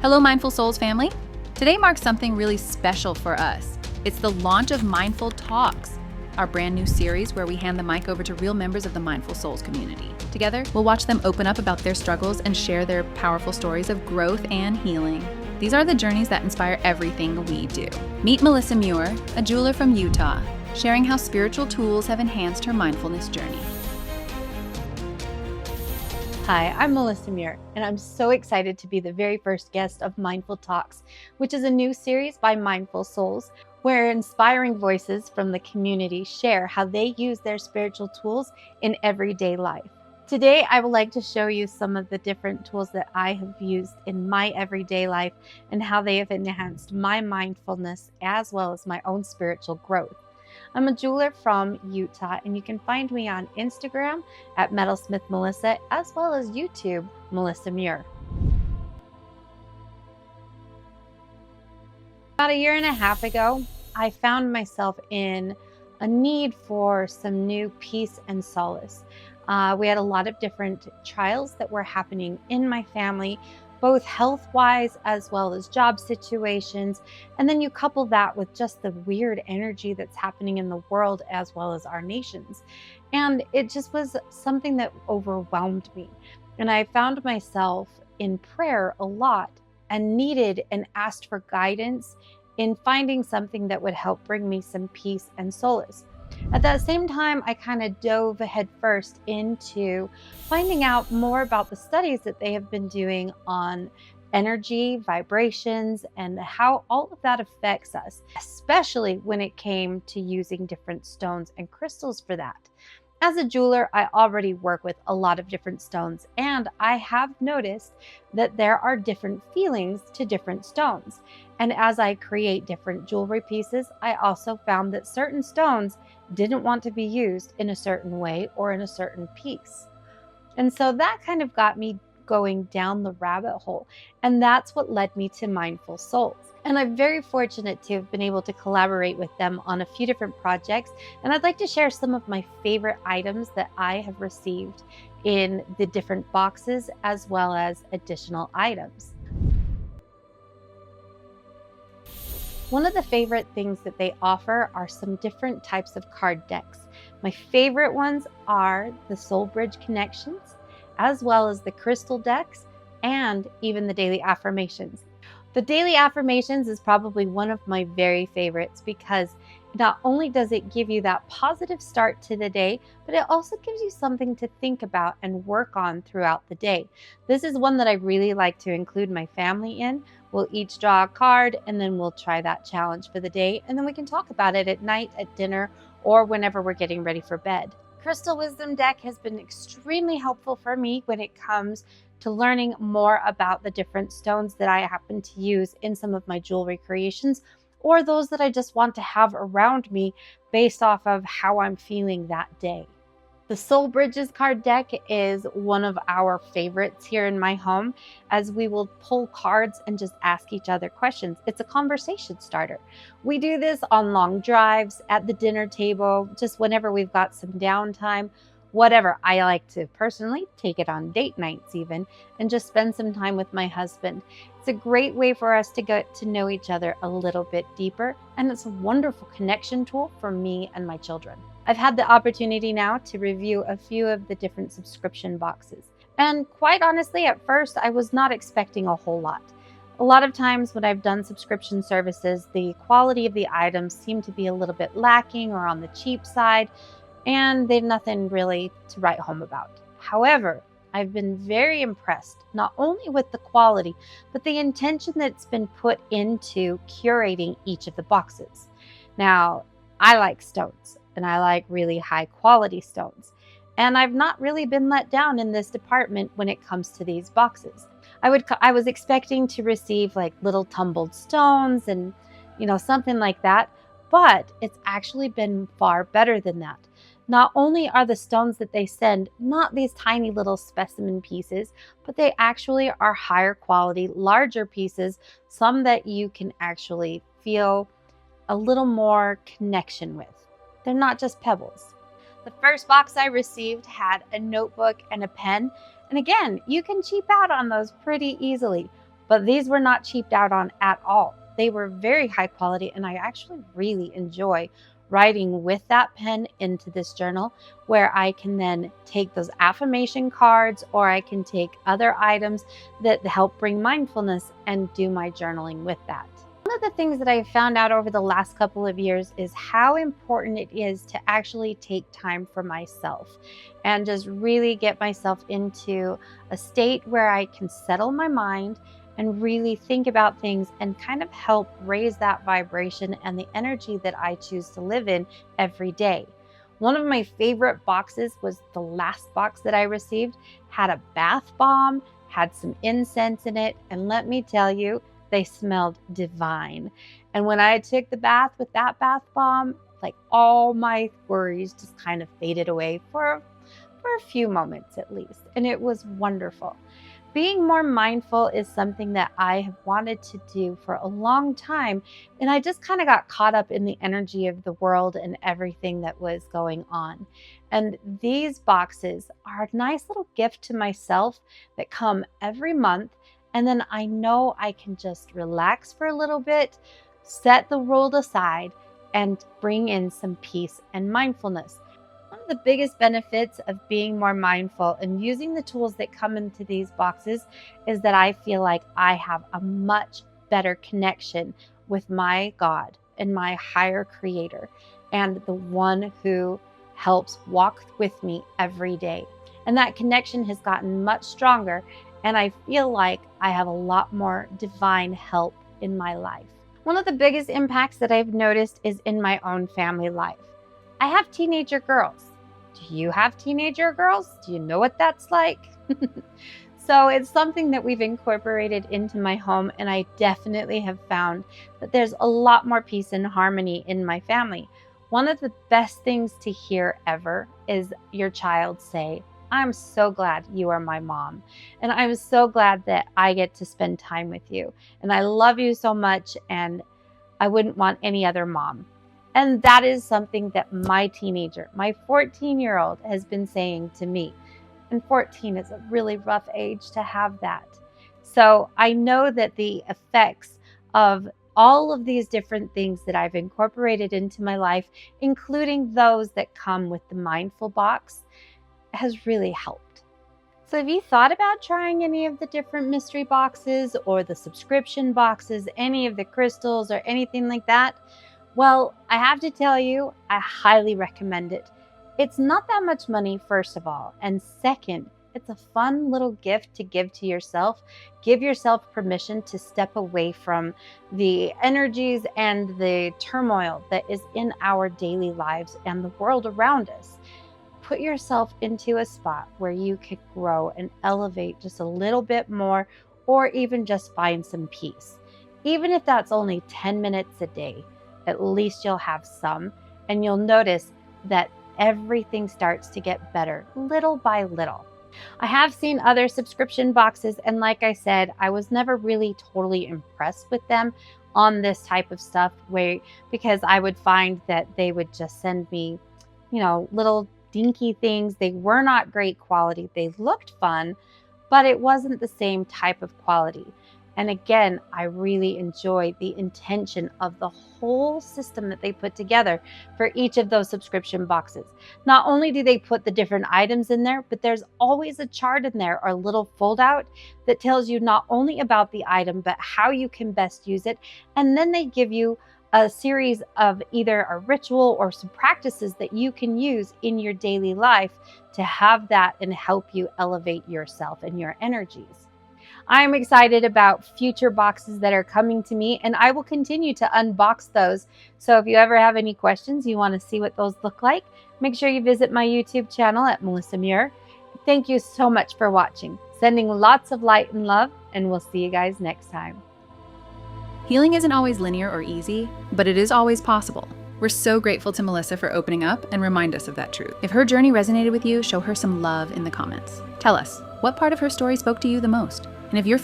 Hello, Mindful Souls family. Today marks something really special for us. It's the launch of Mindful Talks, our brand new series where we hand the mic over to real members of the Mindful Souls community. Together, we'll watch them open up about their struggles and share their powerful stories of growth and healing. These are the journeys that inspire everything we do. Meet Melissa Muir, a jeweler from Utah, sharing how spiritual tools have enhanced her mindfulness journey. Hi, I'm Melissa Muir, and I'm so excited to be the very first guest of Mindful Talks, which is a new series by Mindful Souls, where inspiring voices from the community share how they use their spiritual tools in everyday life. Today, I would like to show you some of the different tools that I have used in my everyday life and how they have enhanced my mindfulness as well as my own spiritual growth. I'm a jeweler from Utah, and you can find me on Instagram at metalsmithmelissa as well as YouTube, Melissa Muir. About a year and a half ago, I found myself in a need for some new peace and solace. We had a lot of different trials that were happening in my family, both health-wise as well as job situations. And then you couple that with just the weird energy that's happening in the world as well as our nations. And it just was something that overwhelmed me. And I found myself in prayer a lot and needed and asked for guidance in finding something that would help bring me some peace and solace. At that same time, I kind of dove headfirst into finding out more about the studies that they have been doing on energy, vibrations, and how all of that affects us, especially when it came to using different stones and crystals for that. As a jeweler, I already work with a lot of different stones, and I have noticed that there are different feelings to different stones. And as I create different jewelry pieces, I also found that certain stones didn't want to be used in a certain way or in a certain piece. And so that kind of got me going down the rabbit hole. And that's what led me to Mindful Souls. And I'm very fortunate to have been able to collaborate with them on a few different projects. And I'd like to share some of my favorite items that I have received in the different boxes as well as additional items. One of the favorite things that they offer are some different types of card decks. My favorite ones are the Soul Bridge Connections, as well as the Crystal decks, and even the Daily Affirmations. The Daily Affirmations is probably one of my very favorites because not only does it give you that positive start to the day, but it also gives you something to think about and work on throughout the day. This is one that I really like to include my family in. We'll each draw a card and then we'll try that challenge for the day, and then we can talk about it at night, at dinner, or whenever we're getting ready for bed. Crystal Wisdom deck has been extremely helpful for me when it comes to learning more about the different stones that I happen to use in some of my jewelry creations, or those that I just want to have around me based off of how I'm feeling that day. The Soul Bridges card deck is one of our favorites here in my home, as we will pull cards and just ask each other questions. It's a conversation starter. We do this on long drives, at the dinner table, just whenever we've got some downtime, whatever. I like to personally take it on date nights even, and just spend some time with my husband. It's a great way for us to get to know each other a little bit deeper, and it's a wonderful connection tool for me and my children. I've had the opportunity now to review a few of the different subscription boxes. And quite honestly, at first, I was not expecting a whole lot. A lot of times when I've done subscription services, the quality of the items seem to be a little bit lacking or on the cheap side, and they've nothing really to write home about. However, I've been very impressed, not only with the quality, but the intention that's been put into curating each of the boxes. Now, I like stones, and I like really high quality stones. And I've not really been let down in this department when it comes to these boxes. I was expecting to receive like little tumbled stones and, something like that, but it's actually been far better than that. Not only are the stones that they send not these tiny little specimen pieces, but they actually are higher quality, larger pieces, some that you can actually feel a little more connection with. They're not just pebbles. The first box I received had a notebook and a pen. And again, you can cheap out on those pretty easily. but these were not cheaped out on at all. They were very high quality, and I actually really enjoy writing with that pen into this journal, where I can then take those affirmation cards, or I can take other items that help bring mindfulness and do my journaling with that. One of the things that I've found out over the last couple of years is how important it is to actually take time for myself and just really get myself into a state where I can settle my mind and really think about things and kind of help raise that vibration and the energy that I choose to live in every day. One of my favorite boxes was the last box that I received, had a bath bomb, had some incense in it, and let me tell you, they smelled divine. And when I took the bath with that bath bomb, like all my worries just kind of faded away for a few moments at least. And it was wonderful. Being more mindful is something that I have wanted to do for a long time. And I just kind of got caught up in the energy of the world and everything that was going on. And these boxes are a nice little gift to myself that come every month. And then I know I can just relax for a little bit, set the world aside, and bring in some peace and mindfulness. One of the biggest benefits of being more mindful and using the tools that come into these boxes is that I feel like I have a much better connection with my God and my higher creator, and the one who helps walk with me every day. And that connection has gotten much stronger, and I feel like I have a lot more divine help in my life. One of the biggest impacts that I've noticed is in my own family life. I have teenager girls. Do you have teenager girls? Do you know what that's like? So it's something that we've incorporated into my home, and I definitely have found that there's a lot more peace and harmony in my family. One of the best things to hear ever is your child say, "I'm so glad you are my mom. And I'm so glad that I get to spend time with you. And I love you so much, and I wouldn't want any other mom." And that is something that my teenager, my 14-year-old, has been saying to me. And 14 is a really rough age to have that. So I know that the effects of all of these different things that I've incorporated into my life, including those that come with the mindful box, has really helped. So have you thought about trying any of the different mystery boxes or the subscription boxes, any of the crystals or anything like that? Well, I have to tell you, I highly recommend it. It's not that much money, first of all. And second, it's a fun little gift to give to yourself. Give yourself permission to step away from the energies and the turmoil that is in our daily lives and the world around us. Put yourself into a spot where you could grow and elevate just a little bit more, or even just find some peace. Even if that's only 10 minutes a day, at least you'll have some, and you'll notice that everything starts to get better little by little. I have seen other subscription boxes, and like I said, I was never really totally impressed with them on this type of stuff, because I would find that they would just send me, little dinky things. They were not great quality. They looked fun, but it wasn't the same type of quality. And again, I really enjoy the intention of the whole system that they put together for each of those subscription boxes. Not only do they put the different items in there, but there's always a chart in there or a little fold out that tells you not only about the item, but how you can best use it. And then they give you a series of either a ritual or some practices that you can use in your daily life to have that and help you elevate yourself and your energies. I'm excited about future boxes that are coming to me, and I will continue to unbox those. So if you ever have any questions, you want to see what those look like, make sure you visit my YouTube channel at Melissa Muir. Thank you so much for watching. Sending lots of light and love, and we'll see you guys next time. Healing isn't always linear or easy, but it is always possible. We're so grateful to Melissa for opening up and remind us of that truth. If her journey resonated with you, show her some love in the comments. Tell us, what part of her story spoke to you the most? And if you're